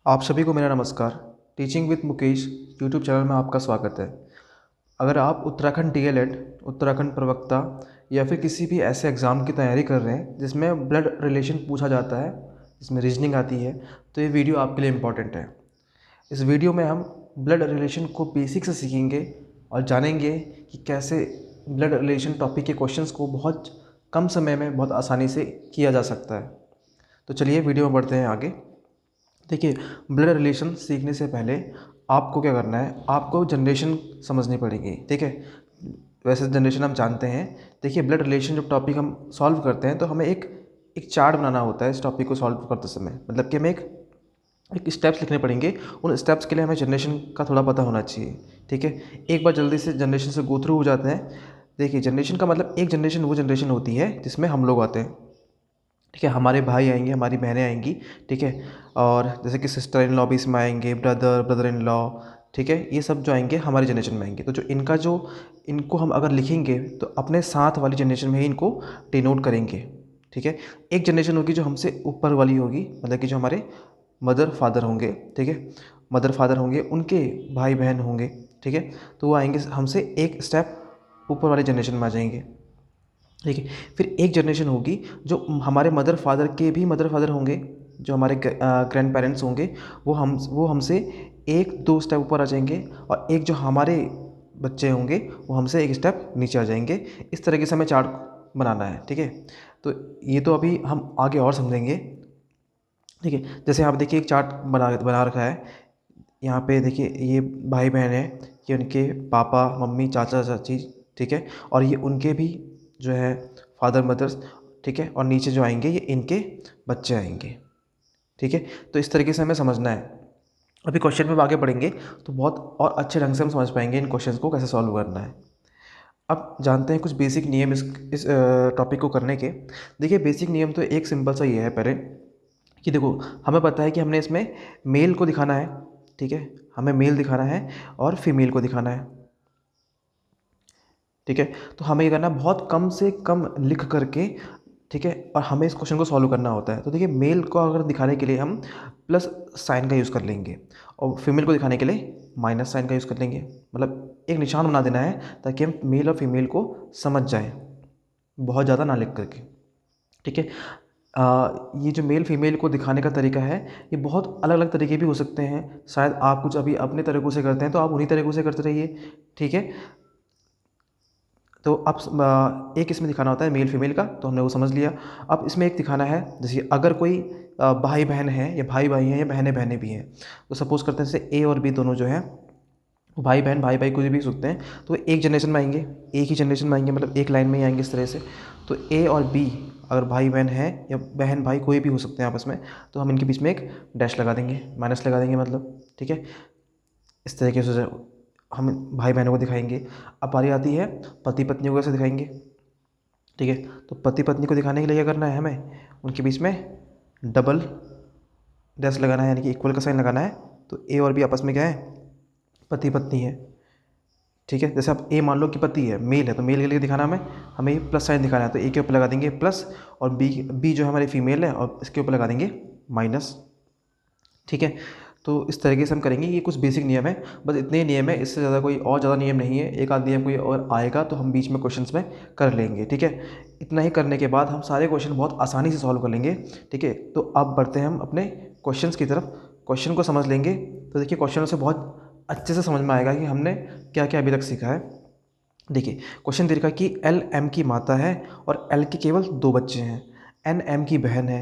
आप सभी को मेरा नमस्कार। Teaching with Mukesh YouTube channel में आपका स्वागत है। अगर आप उत्तराखंड डीएलएड, उत्तराखंड प्रवक्ता या फिर किसी भी ऐसे एग्ज़ाम की तैयारी कर रहे हैं जिसमें ब्लड रिलेशन पूछा जाता है, जिसमें रीजनिंग आती है, तो ये वीडियो आपके लिए इम्पॉर्टेंट है। इस वीडियो में हम ब्लड रिलेशन को बेसिक से सीखेंगे और जानेंगे कि कैसे ब्लड रिलेशन टॉपिक के क्वेश्चंस को बहुत कम समय में बहुत आसानी से किया जा सकता है। तो चलिए वीडियो में बढ़ते हैं आगे। देखिए, ब्लड रिलेशन सीखने से पहले आपको क्या करना है, आपको जनरेशन समझनी पड़ेगी। ठीक है, वैसे जनरेशन हम जानते हैं। देखिए, ब्लड रिलेशन जब टॉपिक हम सॉल्व करते हैं तो हमें एक एक चार्ट बनाना होता है इस टॉपिक को सॉल्व करते समय। मतलब कि हमें एक स्टेप्स लिखने पड़ेंगे। उन स्टेप्स के लिए हमें जनरेशन का थोड़ा पता होना चाहिए। ठीक है, एक बार जल्दी से जनरेशन से गो थ्रू हो जाते हैं। देखिए, जनरेशन का मतलब एक जनरेशन वो जनरेशन होती है जिसमें हम लोग आते हैं। ठीक है, हमारे भाई आएंगे, हमारी बहनें आएंगी। ठीक है, और जैसे कि सिस्टर इन लॉ भी इसमें आएंगे, ब्रदर, ब्रदर इन लॉ। ठीक है, ये सब जो आएंगे हमारी जनरेशन में आएंगे। तो जो इनको हम अगर लिखेंगे तो अपने साथ वाली जनरेशन में ही इनको डिनोट करेंगे। ठीक है, एक जनरेशन होगी जो हमसे ऊपर वाली होगी, मतलब कि जो हमारे मदर फादर होंगे। ठीक है, मदर फादर होंगे, उनके भाई बहन होंगे। ठीक है, तो वो आएंगे हमसे एक स्टेप ऊपर वाले जनरेशन में आ जाएंगे। ठीक है, फिर एक जनरेशन होगी जो हमारे मदर फादर के भी मदर फादर होंगे, जो हमारे ग्रैंड पेरेंट्स होंगे, वो हमसे एक दो स्टेप ऊपर आ जाएंगे। और एक जो हमारे बच्चे होंगे वो हमसे एक स्टेप नीचे आ जाएंगे। इस तरीके से हमें चार्ट बनाना है। ठीक है, तो ये तो अभी हम आगे और समझेंगे। ठीक है, जैसे आप देखिए एक चार्ट बना बना रखा है। यहाँ पे देखिए ये भाई बहन है, ये उनके पापा मम्मी चाचा चाची। ठीक है, और ये उनके भी जो है फादर मदर्स। ठीक है, और नीचे जो आएंगे ये इनके बच्चे आएंगे। ठीक है, तो इस तरीके से हमें समझना है। अभी क्वेश्चन में आगे बढ़ेंगे तो बहुत और अच्छे ढंग से हम समझ पाएंगे इन क्वेश्चंस को कैसे सॉल्व करना है। अब जानते हैं कुछ बेसिक नियम इस टॉपिक को करने के। देखिए, बेसिक नियम तो एक सिंपल सा ये है पहले कि देखो, हमें पता है कि हमने इसमें मेल को दिखाना है। ठीक है, हमें मेल दिखाना है और फीमेल को दिखाना है। ठीक है, तो हमें ये करना है बहुत कम से कम लिख करके। ठीक है, और हमें इस क्वेश्चन को सॉल्व करना होता है। तो देखिए, मेल को अगर दिखाने के लिए हम प्लस साइन का यूज़ कर लेंगे और फीमेल को दिखाने के लिए माइनस साइन का यूज़ कर लेंगे। मतलब एक निशान बना देना है ताकि हम मेल और फीमेल को समझ जाएं, बहुत ज़्यादा ना लिख करके। ठीक है, ये जो मेल फीमेल को दिखाने का तरीका है, ये बहुत अलग अलग तरीके भी हो सकते हैं। शायद आप कुछ अभी अपने तरीक़ों से करते हैं तो आप उन्हीं तरीक़ों से करते रहिए। ठीक है, तो अब एक इसमें दिखाना होता है मेल फीमेल का, तो हमने वो समझ लिया। अब इसमें एक दिखाना है, जैसे अगर कोई भाई बहन है या भाई भाई हैं या बहनें बहनें भी हैं। तो सपोज़ करते हैं जैसे ए और बी दोनों जो हैं वो भाई भाई कुछ भी सकते हैं। तो एक जनरेशन में आएंगे, एक ही जनरेशन में आएंगे, मतलब एक लाइन में ही आएंगे इस तरह से। तो ए और बी अगर भाई बहन है या बहन भाई कोई भी हो सकते हैं आपस में, तो हम इनके बीच में एक डैश लगा देंगे, माइनस लगा देंगे मतलब। ठीक है, इस तरीके से हम भाई बहनों को दिखाएंगे। अब बारी आती है पति पत्नी को कैसे दिखाएंगे। ठीक है, तो पति पत्नी को दिखाने के लिए क्या करना है, हमें उनके बीच में डबल डैश लगाना है, यानी कि इक्वल का साइन लगाना है। तो ए और बी आपस में क्या है, पति पत्नी है। ठीक है, जैसे अब ए मान लो कि पति है, मेल है, तो मेल के लिए दिखाना हमें ये प्लस साइन दिखाना है। तो ए के ऊपर लगा देंगे प्लस, और बी जो है हमारी फीमेल है और इसके ऊपर लगा देंगे माइनस। ठीक है, तो इस तरीके से हम करेंगे। ये कुछ बेसिक नियम है, बस इतने ही नियम है, इससे ज़्यादा कोई और ज़्यादा नियम नहीं है। एक आध नियम कोई और आएगा तो हम बीच में क्वेश्चंस में कर लेंगे। ठीक है, इतना ही करने के बाद हम सारे क्वेश्चन बहुत आसानी से सॉल्व कर लेंगे। ठीक है, तो अब बढ़ते हैं हम अपने क्वेश्चंस की तरफ। क्वेश्चन को समझ लेंगे तो देखिए क्वेश्चनों से बहुत अच्छे से समझ में आएगा कि हमने क्या क्या अभी तक सीखा है। देखिए, क्वेश्चन दे रखा है कि एल एम की माता है और एल के केवल दो बच्चे हैं। एन एम की बहन है,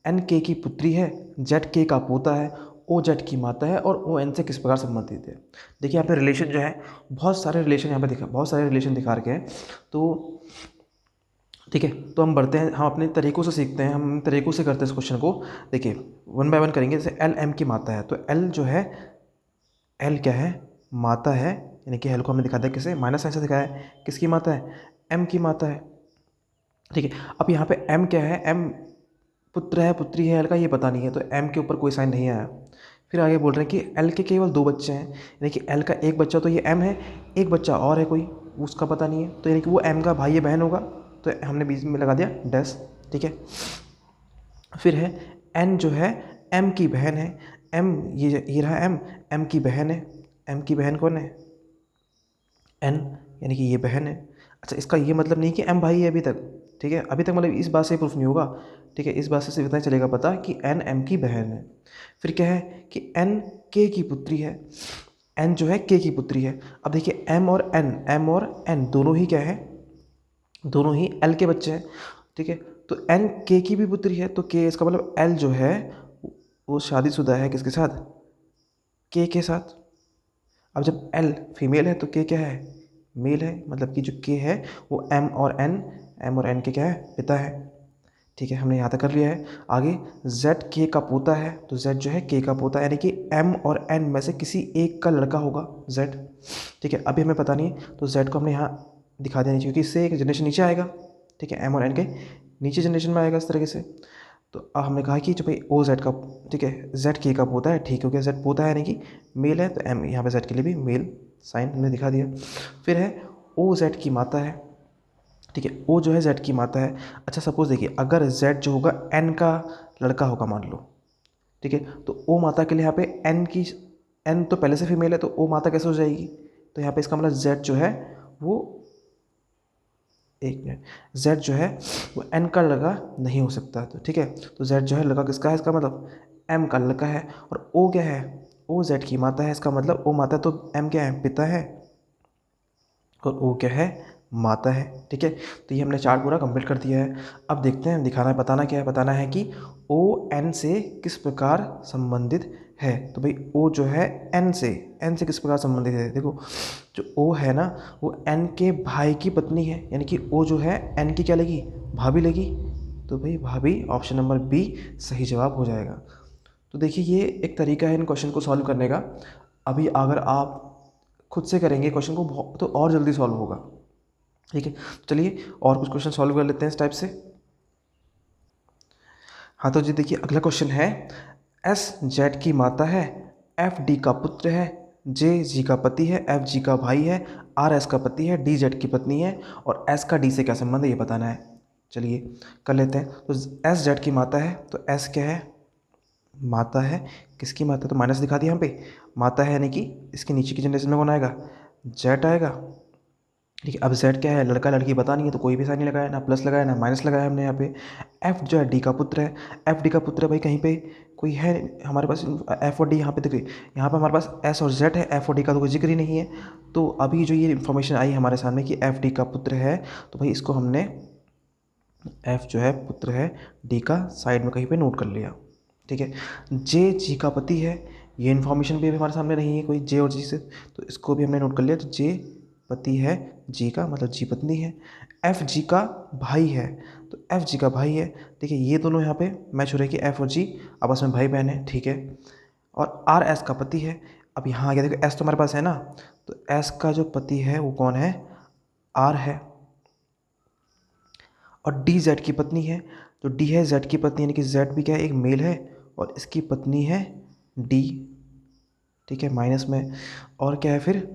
एन के की पुत्री है, जेड के का पोता है, ओ जेड की माता है और ओ एन से किस प्रकार संबंधित है। देखिए, यहाँ पे रिलेशन जो है, बहुत सारे रिलेशन यहाँ पे दिखा, बहुत सारे रिलेशन दिखा रखे हैं। तो ठीक है, तो हम बढ़ते हैं, हम अपने तरीक़ों से सीखते हैं, हम तरीक़ों से करते हैं इस क्वेश्चन को। देखिए, वन बाय वन करेंगे। जैसे एल एम की माता है, तो एल जो है, एल क्या है, माता है, यानी कि एल को हमने दिखा दिया किसे, माइनस साइन से दिखाया है। किसकी माता है, एम की माता है। ठीक है, अब यहाँ पे एम क्या है, एम पुत्र है पुत्री है, एल का ये पता नहीं है, तो एम के ऊपर कोई साइन नहीं आया। फिर आगे बोल रहे हैं कि एल के केवल दो बच्चे हैं, यानी कि एल का एक बच्चा तो ये एम है, एक बच्चा और है कोई, उसका पता नहीं है, तो यानी कि वो एम का भाई या बहन होगा। तो हमने बीच में लगा दिया डैश। ठीक है, फिर है एन जो है एम की बहन है, एम, ये रहा एम, एम की बहन है, एम की बहन कौन है, एन, यानी कि ये बहन है। अच्छा, इसका ये मतलब नहीं कि एम भाई है अभी तक, ठीक है, अभी तक मतलब इस बात से प्रूफ नहीं होगा, ठीक है, इस बात से सिर्फ इतना ही चलेगा पता कि एन एम की बहन है। फिर क्या है कि एन के की पुत्री है, एन जो है के की पुत्री है। अब देखिए एम और एन, एम और एन दोनों ही क्या है, दोनों ही एल के बच्चे हैं, ठीक है। तो एन के की भी पुत्री है, तो के, इसका मतलब एल जो है वो शादीशुदा है किसके साथ, के साथ। अब जब एल फीमेल है तो के क्या है, मेल है, मतलब कि जो के है वो एम और एन, एम और एन के क्या है, पिता है, ठीक है। हमने यहाँ तक कर लिया है। आगे जेड के का पोता है, तो जेड जो है के का पोता है, यानी कि एम और एन में से किसी एक का लड़का होगा जेड, ठीक है। अभी हमें पता नहीं है तो जेड को हमने यहाँ दिखा देना चाहिए, क्योंकि इससे एक जनरेशन नीचे आएगा, ठीक है, एम और एन के नीचे जनरेशन में आएगा इस तरीके से। तो अब हमने कहा कि जो भाई ओ जेड का, ठीक है, जेड के का पोता है, ठीक हो गया, जेड पोता है यानी कि मेल है, तो एम यहाँ पे जेड के लिए भी मेल साइन हमने दिखा दिया। फिर है ओ जेड की माता है, ठीक है, ओ जो है जेड की माता है। अच्छा सपोज देखिए अगर जेड जो होगा एन का लड़का होगा मान लो, ठीक है, तो ओ माता के लिए यहाँ पे एन की, एन तो पहले से फीमेल है तो ओ माता कैसे हो जाएगी, तो यहाँ पे इसका मतलब जेड जो है वो, एक मिनट, जेड जो है वो एन का लड़का नहीं हो सकता, तो ठीक है, तो जेड जो है लड़का किसका है, इसका मतलब एम का लड़का है। और ओ क्या है, ओ जेड की माता है, इसका मतलब ओ माता तो एम क्या है, पिता है, और ओ क्या है, माता है, ठीक है। तो ये हमने चार्ट पूरा कंप्लीट कर दिया है। अब देखते हैं दिखाना है, बताना क्या है, बताना है कि ओ एन से किस प्रकार संबंधित है। तो भाई ओ जो है एन से, एन से किस प्रकार संबंधित है, देखो जो ओ है ना वो एन के भाई की पत्नी है, यानी कि ओ जो है एन की क्या लगी, भाभी लगी, तो भाई भाभी ऑप्शन नंबर बी सही जवाब हो जाएगा। तो देखिए ये एक तरीका है इन क्वेश्चन को सॉल्व करने का। अभी अगर आप खुद से करेंगे क्वेश्चन को तो और जल्दी सॉल्व होगा, ठीक है। तो चलिए और कुछ क्वेश्चन सॉल्व कर लेते हैं इस टाइप से। हाँ तो जी देखिए अगला क्वेश्चन है, एस जेड की माता है, एफ डी का पुत्र है, जे जी का पति है, एफ जी का भाई है, आर एस का पति है, डी जेड की पत्नी है, और एस का डी से क्या संबंध है ये बताना है। चलिए कर लेते हैं। तो एस जेड की माता है, तो एस क्या है, माता है, किसकी माता, तो माइनस दिखा दिया यहाँ पे, माता है यानी कि इसके नीचे की जनरेशन में कौन आएगा, जेड आएगा, ठीक है। अब जेड क्या है, लड़का लड़की पता नहीं है तो कोई भी साइन नहीं लगाया, ना प्लस लगाया ना माइनस लगाया हमने यहाँ पे। एफ जो है डी का पुत्र है, एफ डी का पुत्र है भाई, कहीं पे कोई है हमारे पास एफ और डी, यहाँ पे देखिए यहाँ पे हमारे पास एस और जेड है, एफ और डी का तो कोई जिक्र ही नहीं है। तो अभी जो ये इन्फॉर्मेशन आई हमारे सामने कि एफ डी का पुत्र है, तो भाई इसको हमने, एफ जो है पुत्र है, डी का साइड में कहीं पे नोट कर लिया, ठीक है। जे जी का पति है, ये इन्फॉर्मेशन भी अभी हमारे सामने नहीं है कोई जे और जी से, तो इसको भी हमने नोट कर लिया, तो जे पति है जी का, मतलब जी पत्नी है। एफ जी का भाई है, तो एफ जी का भाई है, ठीक है, ये दोनों यहाँ पे मैच हो रहे हैं कि एफ और जी आपस में भाई बहन है, ठीक है। और आर एस का पति है, अब यहाँ आ गया देखो एस तो हमारे पास है ना, तो एस का जो पति है वो कौन है, आर है। और डी जेड की पत्नी है, तो डी है जेड की पत्नी, यानी कि जेड भी क्या है, एक मेल है, और इसकी पत्नी है डी, ठीक है, माइनस में। और क्या है फिर,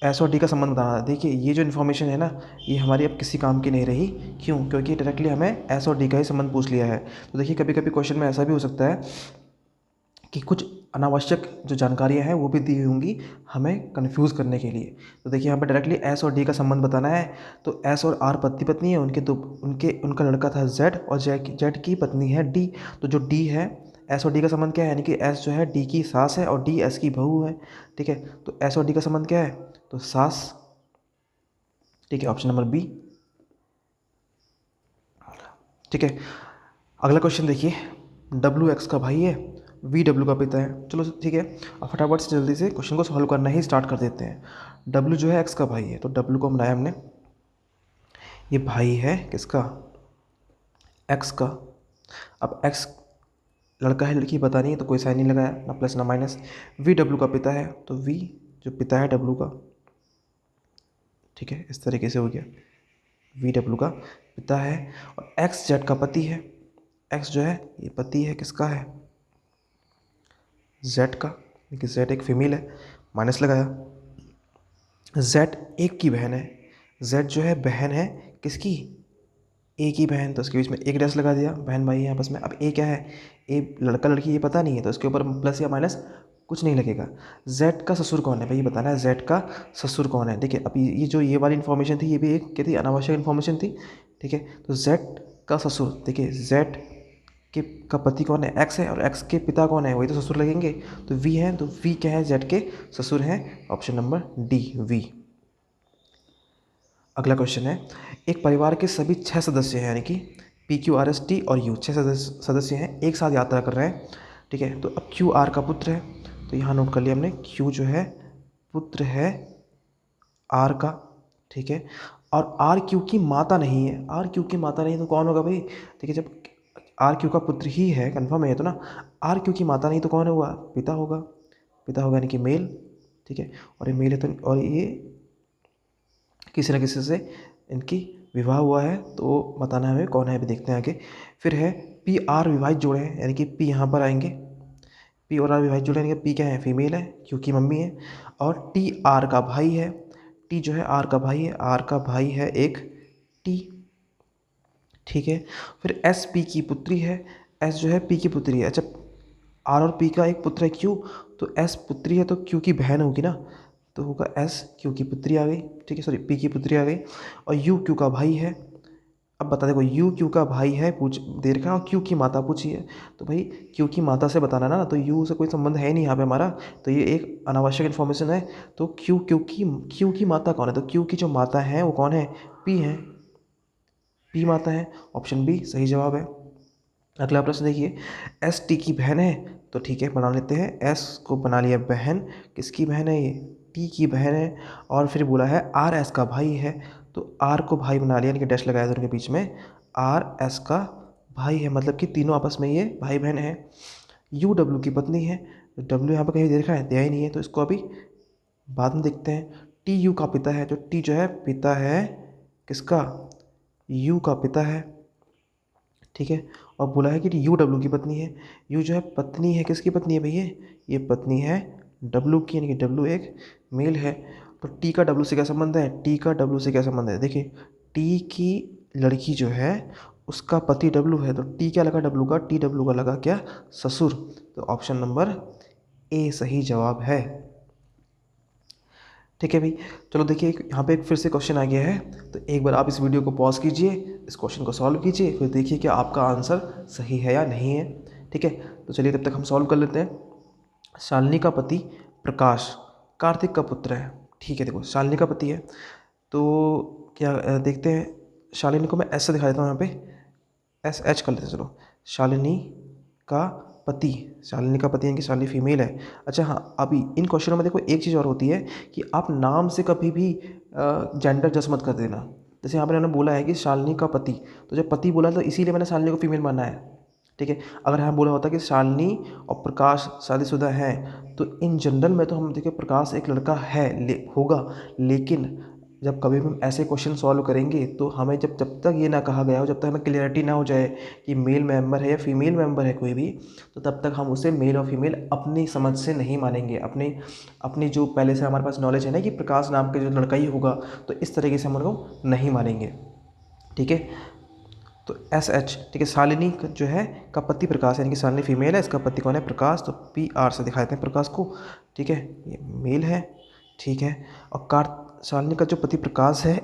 एस और डी का संबंध बताना था। देखिए ये जो इन्फॉर्मेशन है ना ये हमारी अब किसी काम की नहीं रही, क्यों, क्योंकि डायरेक्टली हमें एस और डी का ही संबंध पूछ लिया है। तो देखिए कभी कभी क्वेश्चन में ऐसा भी हो सकता है कि कुछ अनावश्यक जो जानकारियाँ हैं वो भी दी होंगी हमें कंफ्यूज करने के लिए। तो देखिए यहाँ पर डायरेक्टली एस और डी का संबंध बताना है, तो एस और आर पति पत्नी है, उनके दो, उनका लड़का था जेड, और जेड की पत्नी है डी। तो जो डी है, एस और डी का संबंध क्या है, यानी कि एस जो है डी की सास है और डी एस की बहू है, ठीक है। तो एस और डी का संबंध क्या है, तो सास, ठीक है, ऑप्शन नंबर बी, ठीक है। अगला क्वेश्चन देखिए, डब्ल्यू एक्स का भाई है, वी डब्ल्यू का पिता है, चलो ठीक है। अब फटाफट से जल्दी से क्वेश्चन को सॉल्व करना ही स्टार्ट कर देते हैं। डब्ल्यू जो है एक्स का भाई है, तो डब्ल्यू को बनाया हमने, ये भाई है किसका, एक्स का। अब एक्स लड़का है लड़की पता नहीं है तो कोई साइन नहीं लगाया, ना प्लस ना माइनस। वी डब्ल्यू का पिता है, तो वी जो पिता है डब्ल्यू का, ठीक है, इस तरीके से हो गया, वी डब्ल्यू का पिता है। और एक्स जेड का पति है, एक्स जो है ये पति है किसका है, जेड का, क्योंकि जेड एक फीमेल है, माइनस लगाया। जेड एक की बहन है, जेड जो है बहन है किसकी, ए की बहन, तो उसके बीच में एक डैश लगा दिया, बहन भाई है आपस में। अब ए क्या है, ए लड़का लड़की ये पता नहीं है, तो इसके ऊपर प्लस या माइनस कुछ नहीं लगेगा। जेड का ससुर कौन है भाई, ये बताना है जेड का ससुर कौन है। देखिए अब ये जो ये वाली इन्फॉर्मेशन थी, ये भी एक क्या थी, अनावश्यक इन्फॉर्मेशन थी, ठीक है। तो जेड का ससुर, देखिए जेड के का पति कौन है, एक्स है, और एक्स के पिता कौन है, वही तो ससुर लगेंगे। तो वी है, तो वी क्या है, जेड के ससुर हैं। Option number D, V. अगला क्वेश्चन है, एक परिवार के सभी 6 सदस्य हैं, यानी कि P Q R S T और यू, 6 सदस्य हैं, एक साथ यात्रा कर रहे हैं, ठीक है। तो अब क्यू आर का पुत्र है, तो यहाँ नोट कर लिया हमने, क्यू जो है पुत्र है आर का, ठीक है। और आर क्यू की माता नहीं है, आर क्यू की माता नहीं तो कौन होगा भाई, ठीक है। जब आर क्यू का पुत्र ही है, कन्फर्म है ये तो ना, आर क्यू की माता नहीं तो कौन होगा, पिता होगा, पिता होगा यानी कि मेल, ठीक है। और ये मेल है, तो और ये किसी न किसी से इनकी विवाह हुआ है, तो बताना है हमें कौन है, अभी देखते हैं आगे। फिर है पी आर विवाहित जोड़े हैं, यानी कि पी यहाँ पर आएंगे, पी और आर विवाहित जोड़े, यानी कि पी क्या है, फीमेल है क्योंकि मम्मी है, और टी आर का भाई है, टी जो है आर का भाई है, आर का भाई है एक टी, ठीक है। फिर एस पी की पुत्री है, एस जो है पी की पुत्री है। अच्छा, आर और पी का एक पुत्र है क्यू, तो एस पुत्री है तो क्यू की बहन होगी ना, तो होगा एस क्यू की पुत्री आ गई, ठीक है, सॉरी पी की पुत्री आ गई। और यू क्यू का भाई है। अब बता, देखो यू क्यू का भाई है पूछ दे रखा है, और क्यू की माता पूछी है, तो भाई क्यू की माता से बताना ना, तो यू से कोई संबंध है नहीं यहाँ पे हमारा, तो ये एक अनावश्यक इन्फॉर्मेशन है। तो क्यू की माता कौन है, तो क्यू की जो माता है वो कौन है, पी है, पी माता है। ऑप्शन बी सही जवाब है। अगला प्रश्न देखिए, एस टी की बहन है, तो ठीक है बना लेते हैं, एस को बना लिया बहन, किसकी बहन है ये, टी की बहन है। और फिर बोला है आर एस का भाई है, तो आर को भाई बना लिया, यानी कि डैश लगाया दोनों के बीच में, आर एस का भाई है, मतलब कि तीनों आपस में ये भाई बहन है। यू डब्ल्यू की पत्नी है, तो डब्ल्यू यहाँ पर कहीं देखा है, दिया ही नहीं है, तो इसको अभी बाद में देखते हैं। टी यू का पिता है, जो टी जो है पिता है किसका, यू का पिता है, ठीक है। और बोला है कि यू डब्ल्यू की पत्नी है, यू जो है पत्नी है, किसकी पत्नी है भैया, ये पत्नी है डब्ल्यू की, यानी कि डब्ल्यू एक मेल है। तो टी का डब्ल्यू से क्या संबंध है, टी का डब्ल्यू से क्या संबंध है, देखिए टी की लड़की जो है उसका पति डब्ल्यू है, तो टी क्या लगा डब्ल्यू का, टी डब्ल्यू का लगा क्या, ससुर। तो ऑप्शन नंबर ए सही जवाब है, ठीक है भाई। चलो देखिए यहाँ पे एक फिर से क्वेश्चन आ गया है, तो एक बार आप इस वीडियो को पॉज कीजिए, इस क्वेश्चन को सॉल्व कीजिए, फिर देखिए कि आपका आंसर सही है या नहीं है, ठीक है। तो चलिए तब तक हम सॉल्व कर लेते हैं। शालिनी का पति प्रकाश कार्तिक का पुत्र है, ठीक है। देखो शालिनी का पति है, तो क्या देखते हैं, शालिनी को मैं ऐसे दिखा देता हूँ यहाँ पे, एस एच कर लेते हैं, चलो। शालिनी का पति, शालिनी का पति यानी कि शालिनी फीमेल है। अच्छा हाँ, अभी इन क्वेश्चनों में देखो एक चीज़ और होती है कि आप नाम से कभी भी जेंडर जज मत कर देना। जैसे यहाँ पर उन्होंने बोला है कि शालिनी का पति, तो जब पति बोला तो इसीलिए मैंने शालिनी को फीमेल माना है, ठीक है। अगर यहाँ बोला होता कि शालिनी और प्रकाश शादीशुदा हैं, तो इन जनरल में तो हम देखिए प्रकाश एक लड़का है होगा, लेकिन जब कभी भी हम ऐसे क्वेश्चन सॉल्व करेंगे तो हमें जब तक ये ना कहा गया हो, जब तक हमें क्लियरिटी ना हो जाए कि मेल मेंबर है या फीमेल मेंबर है कोई भी, तो तब तक हम उसे मेल और फीमेल अपनी समझ से नहीं मानेंगे, अपनी अपनी जो पहले से हमारे पास नॉलेज है ना कि प्रकाश नाम का जो लड़का ही होगा, तो इस तरीके से हम उनको नहीं मानेंगे, ठीक है। तो एस एच, ठीक है, शालिनी जो है का पति प्रकाश, यानी कि शालिनी फीमेल है, इसका पति कौन है, प्रकाश, तो पी आर से दिखा देते हैं प्रकाश को, ठीक है, ये मेल है, ठीक है। और शालिनी का जो पति प्रकाश है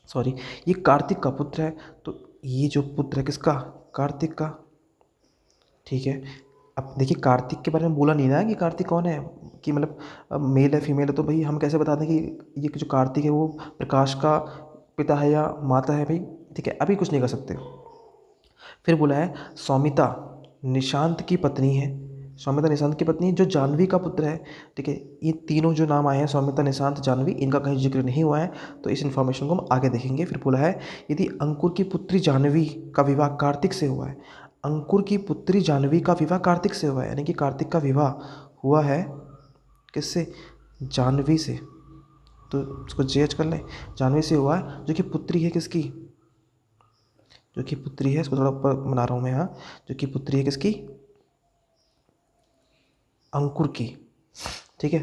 सॉरी, ये कार्तिक का पुत्र है, तो ये जो पुत्र है किसका, कार्तिक का, ठीक है। अब देखिए कार्तिक के बारे में बोला नहीं ना कि कार्तिक कौन है, कि मतलब मेल है फीमेल है, तो भाई हम कैसे बता दें कि ये जो कार्तिक है वो प्रकाश का पिता है या माता है भाई, ठीक है, अभी कुछ नहीं कर सकते। फिर बोला है सौमिता निशांत की पत्नी है, सौमिता निशांत की पत्नी है, जो जानवी का पुत्र है, ठीक है। ये तीनों जो नाम आए हैं सौमिता निशांत जानवी, इनका कहीं जिक्र नहीं हुआ है, तो इस इन्फॉर्मेशन को हम आगे देखेंगे। फिर बोला है यदि अंकुर की पुत्री जानवी का विवाह कार्तिक से हुआ है, अंकुर की पुत्री जानवी का विवाह कार्तिक से हुआ है, यानी कि कार्तिक का विवाह हुआ है किससे, जानवी से, तो उसको जेच कर लें, जानवी से हुआ है, जो कि पुत्री है किसकी, जो कि पुत्री है, इसको थोड़ा ऊपर बना रहा हूँ मैं यहाँ, जो कि पुत्री है किसकी, अंकुर की, ठीक है।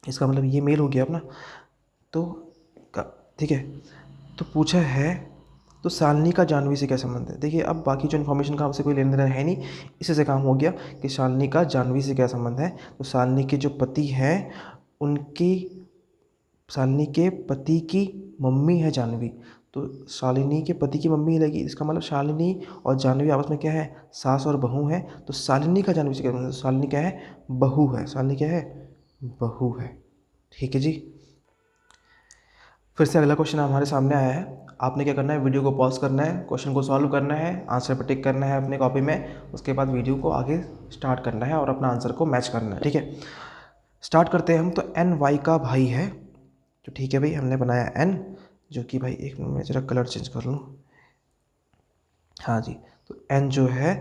इसका मतलब ये मेल हो गया अपना, तो ठीक है। तो पूछा है तो शालिनी का जाह्नवी से क्या संबंध है? देखिए अब बाकी जो इन्फॉर्मेशन का हमसे कोई लेन देन है नहीं, इसी से काम हो गया कि शालिनी का जाह्नवी से क्या संबंध है। तो शालिनी के जो पति हैं उनकी, शालिनी के पति की मम्मी है जाह्नवी, तो शालिनी के पति की मम्मी लगी, इसका मतलब शालिनी और जाह्नवी आपस में क्या है, सास और बहू है। तो शालिनी का जाह्नवी से क्या संबंध है? शालिनी क्या है, बहू है। शालिनी क्या है, बहू है। ठीक है जी। फिर से अगला क्वेश्चन हमारे सामने आया है। आपने क्या करना है, वीडियो को पॉज करना है, क्वेश्चन को सॉल्व करना है, आंसर पर टिक करना है अपने कॉपी में, उसके बाद वीडियो को आगे स्टार्ट करना है और अपना आंसर को मैच करना है। ठीक है, स्टार्ट करते हैं हम। तो एन वाई का भाई है, तो ठीक है भाई, हमने बनाया एन, जो कि भाई एक मिनट में जरा कलर चेंज कर लूँ। हाँ जी, तो एन जो है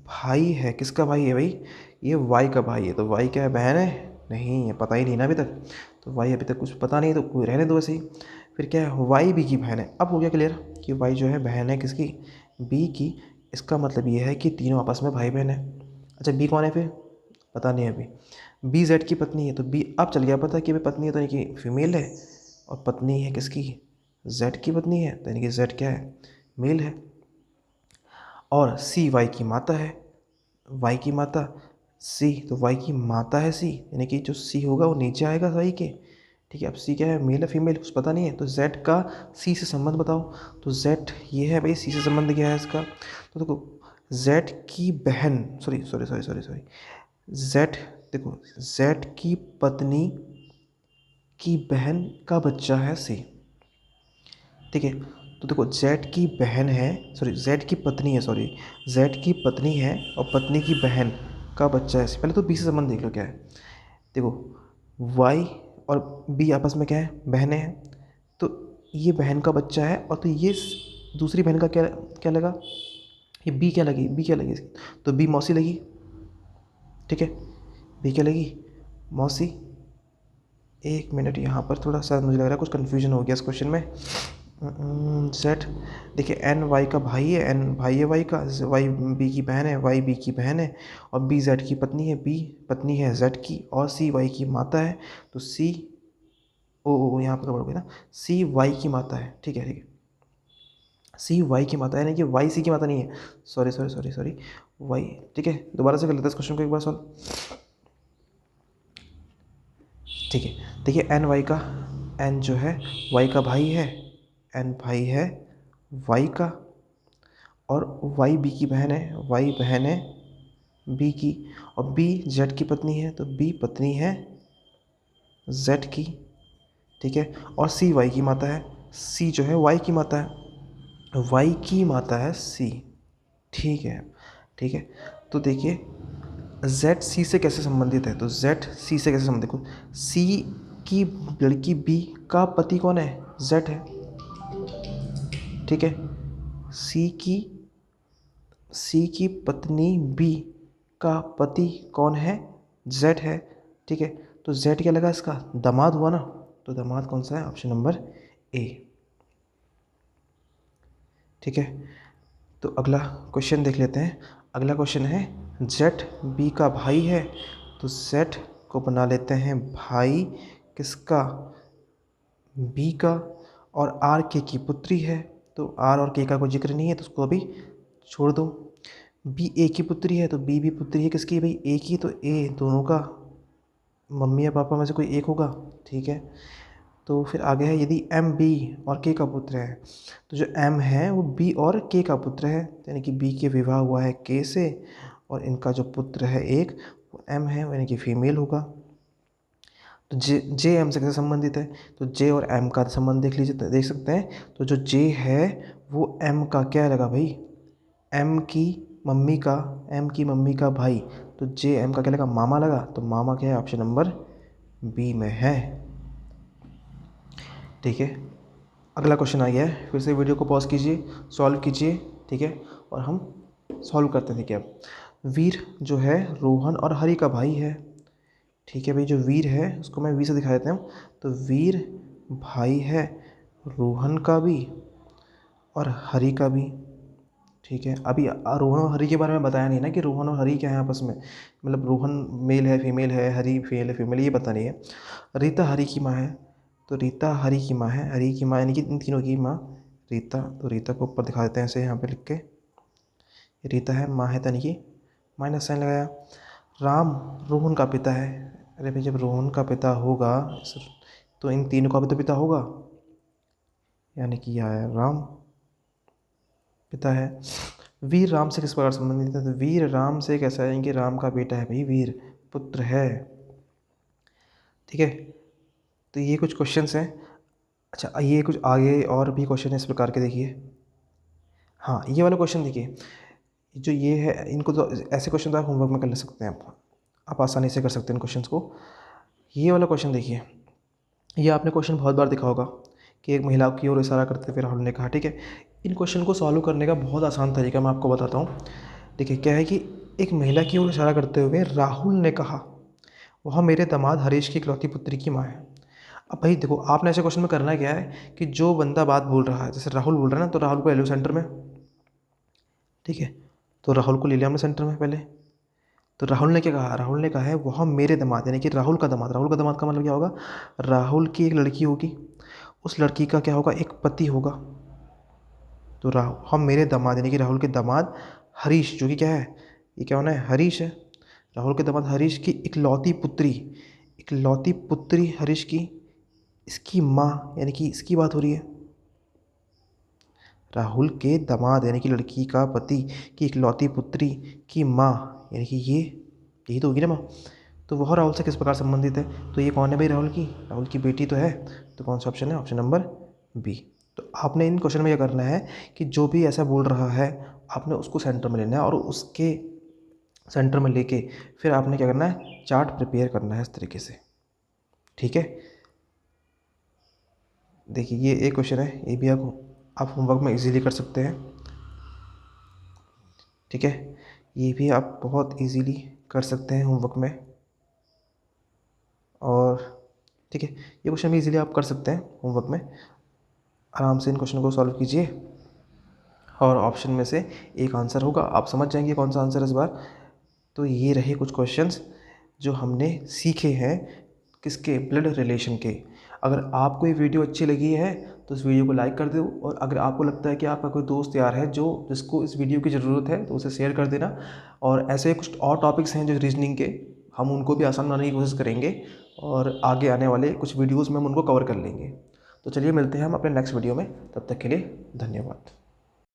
भाई है, किसका भाई है भाई, ये वाई का भाई है। तो वाई क्या है, बहन है? नहीं है, पता ही नहीं ना अभी तक, तो वाई अभी तक कुछ पता नहीं है, तो कोई रहने दो ऐसे ही। फिर क्या है, वाई बी की बहन है। अब हो गया क्लियर कि वाई जो है बहन है किसकी, बी की। इसका मतलब ये है कि तीनों आपस में भाई बहन है। अच्छा बी कौन है फिर, पता नहीं अभी। बी जेड की पत्नी है, तो बी अब चल गया पता कि भाई पत्नी है तो यानी कि फीमेल है, और पत्नी है किसकी, जेड की पत्नी है, तो यानी कि जेड क्या है, मेल है। और सी वाई की माता है, वाई की माता सी, तो वाई की माता है सी, यानी कि जो सी होगा वो नीचे आएगा वाई के। ठीक है, अब सी क्या है, मेल है फीमेल कुछ पता नहीं है, तो जेड का सी से संबंध बताओ। तो जेड ये है भाई, सी से संबंध क्या है इसका, तो देखो जेड की बहन, sorry sorry sorry sorry sorry, Z, देखो जेड की पत्नी की बहन का बच्चा है सी। ठीक है, तो देखो जेड की बहन है, सॉरी जेड की पत्नी है, सॉरी जेड की पत्नी है और पत्नी की बहन का बच्चा है। पहले तो बी से संबंध देख लो क्या है। देखो वाई और बी आपस में क्या है, बहनें हैं, तो ये बहन का बच्चा है, और तो ये दूसरी बहन का क्या क्या लगा, ये बी क्या लगी, बी क्या लगी इसकी, तो बी मौसी लगी। ठीक है, बी क्या लगी, मौसी। एक मिनट, यहाँ पर थोड़ा सा मुझे लग रहा है कुछ कन्फ्यूजन हो गया इस क्वेश्चन में। जेड, देखिए एन वाई का भाई है, एन भाई है वाई का, वाई बी की बहन है, वाई बी की बहन है, और बी जेड की पत्नी है, बी पत्नी है जेड की, और सी वाई की माता है। तो सी ओ यहाँ पर गड़बड़ हो गई ना, सी वाई की माता है। ठीक है ठीक है, सी वाई की माता है, यानी कि वाई सी की माता नहीं है, sorry sorry sorry sorry, Y. ठीक है, दोबारा से कर लेते हैं इस क्वेश्चन को एक बार सॉल्व। ठीक है, देखिए एन वाई का, एन जो है वाई का भाई है, एन भाई है वाई का, और वाई बी की बहन है, वाई बहन है बी की, और बी जेड की पत्नी है, तो बी पत्नी है जेड की। ठीक है, और सी वाई की माता है, सी जो है वाई की माता है, वाई की माता है सी। ठीक है ठीक है, तो देखिए जेड सी से कैसे संबंधित है, तो जेड सी से कैसे संबंधित, देखो सी की लड़की बी का पति कौन है, जेड है। ठीक है, सी की, सी की पत्नी बी का पति कौन है, जेड है। ठीक है, तो जेड क्या लगा इसका, दामाद हुआ ना, तो दामाद कौन सा है, ऑप्शन नंबर ए। ठीक है, तो अगला क्वेश्चन देख लेते हैं। अगला क्वेश्चन है, जेड बी का भाई है, तो जेड को बना लेते हैं भाई किसका, बी का, और आर के की पुत्री है, तो आर और के का कोई जिक्र नहीं है, तो उसको अभी छोड़ दो। बी ए की पुत्री है, तो बी भी पुत्री है किसकी भाई, ए की, तो ए दोनों का, मम्मी या पापा में से कोई एक होगा। ठीक है, तो फिर आगे है, यदि एम बी और के का पुत्र है, तो जो एम है वो बी और के का पुत्र है, यानी कि बी के विवाह हुआ है के से, और इनका जो पुत्र है एक, वो एम है, यानी कि फीमेल होगा। तो जे जे एम से कैसे संबंधित है, तो जे और एम का संबंध देख लीजिए, तो देख सकते हैं, तो जो जे है वो एम का क्या लगा भाई, एम की मम्मी का, एम की मम्मी का भाई, तो जे एम का क्या लगा, मामा लगा, तो मामा क्या है, ऑप्शन नंबर बी में है। ठीक है, अगला क्वेश्चन आ गया है, फिर से वीडियो को पॉज कीजिए, सॉल्व कीजिए। ठीक है, और हम सॉल्व करते थे क्या, वीर जो है रोहन और हरि का भाई है। ठीक है भाई, जो वीर है उसको मैं वी से दिखा देता हूँ, तो वीर भाई है रोहन का भी और हरि का भी। ठीक है, अभी रोहन और हरि के बारे में बताया नहीं ना कि रोहन और हरि क्या है आपस में, मतलब रोहन मेल है फीमेल है, हरि फेल है फीमेल, ये पता नहीं है। रीता हरि की माँ है, तो रीता हरि की माँ है, हरि की माँ यानी कि इन तीनों की माँ रीता, तो रीता को ऊपर दिखा देते हैं ऐसे यहाँ पे लिख के, ये रीता है, माँ है यानी कि माइनस साइन लगाया। राम रोहन का पिता है, अरे भाई जब रोहन का पिता होगा तो इन तीनों का भी तो पिता होगा, यानी कि यह है राम पिता है। वीर राम से किस प्रकार संबंधित है, तो वीर राम से कैसा है कि राम का बेटा है भाई, वीर पुत्र है। ठीक है, तो ये कुछ क्वेश्चंस हैं। अच्छा ये कुछ आगे और भी क्वेश्चन है इस प्रकार के, देखिए। हाँ ये वाला क्वेश्चन देखिए, जो ये है इनको तो ऐसे क्वेश्चन तो आप होमवर्क में कर ले सकते हैं, आप आसानी से कर सकते हैं इन क्वेश्चंस को। ये वाला क्वेश्चन देखिए, ये आपने क्वेश्चन बहुत बार देखा होगा कि एक महिला की ओर इशारा करते हुए राहुल ने कहा। ठीक है, इन क्वेश्चन को सॉल्व करने का बहुत आसान तरीका मैं आपको बताता हूँ। देखिए क्या है कि एक महिला की ओर इशारा करते हुए राहुल ने कहा, वह मेरे दामाद हरीश की इकलौती पुत्री की माँ है। अब भाई देखो, आपने ऐसे क्वेश्चन में करना क्या है कि जो बंदा बात बोल रहा है, जैसे राहुल बोल रहा है ना, तो राहुल को ले लो सेंटर में। ठीक है, तो राहुल को ले लिया हमने सेंटर में पहले। तो राहुल ने क्या कहा, राहुल ने कहा है वह मेरे दामाद, यानी कि राहुल का दामाद। राहुल का दामाद का मतलब क्या होगा, राहुल की एक लड़की होगी, उस लड़की का क्या होगा, एक पति होगा। तो राहुल, हम मेरे दामाद यानी कि राहुल के दामाद हरीश, जो कि क्या है, ये क्या होना है, हरीश है। राहुल के दामाद हरीश की इकलौती पुत्री, इकलौती पुत्री हरीश की, इसकी माँ, यानी कि इसकी बात हो रही है। राहुल के दामाद यानी कि लड़की का पति की इकलौती पुत्री की माँ, यानी कि ये, यही तो होगी ना माँ। तो वह राहुल से किस प्रकार संबंधित है, तो ये कौन है भाई, राहुल की, राहुल की बेटी तो है। तो कौन सा ऑप्शन है, ऑप्शन नंबर बी। तो आपने इन क्वेश्चन में क्या करना है कि जो भी ऐसा बोल रहा है आपने उसको सेंटर में लेना है, और उसके सेंटर में लेके फिर आपने क्या करना है, चार्ट प्रिपेयर करना है इस तरीके से। ठीक है, देखिए ये एक क्वेश्चन है, ये भी आप होमवर्क में इजीली कर सकते हैं। ठीक है, ये भी आप बहुत इजीली कर सकते हैं होमवर्क में। और ठीक है, ये क्वेश्चन भी इजीली आप कर सकते हैं होमवर्क में। आराम से इन क्वेश्चन को सॉल्व कीजिए और ऑप्शन में से एक आंसर होगा, आप समझ जाएंगे कौन सा आंसर है इस बार। तो ये रहे कुछ क्वेश्चंस जो हमने सीखे हैं किसके, ब्लड रिलेशन के। अगर आपको ये वीडियो अच्छी लगी है तो इस वीडियो को लाइक कर दो, और अगर आपको लगता है कि आपका कोई दोस्त यार है जो जिसको इस वीडियो की ज़रूरत है तो उसे शेयर कर देना। और ऐसे कुछ और टॉपिक्स हैं जो रीजनिंग के, हम उनको भी आसान बनाने की कोशिश करेंगे, और आगे आने वाले कुछ वीडियोज़ में हम उनको कवर कर लेंगे। तो चलिए मिलते हैं हम अपने नेक्स्ट वीडियो में, तब तक के लिए धन्यवाद।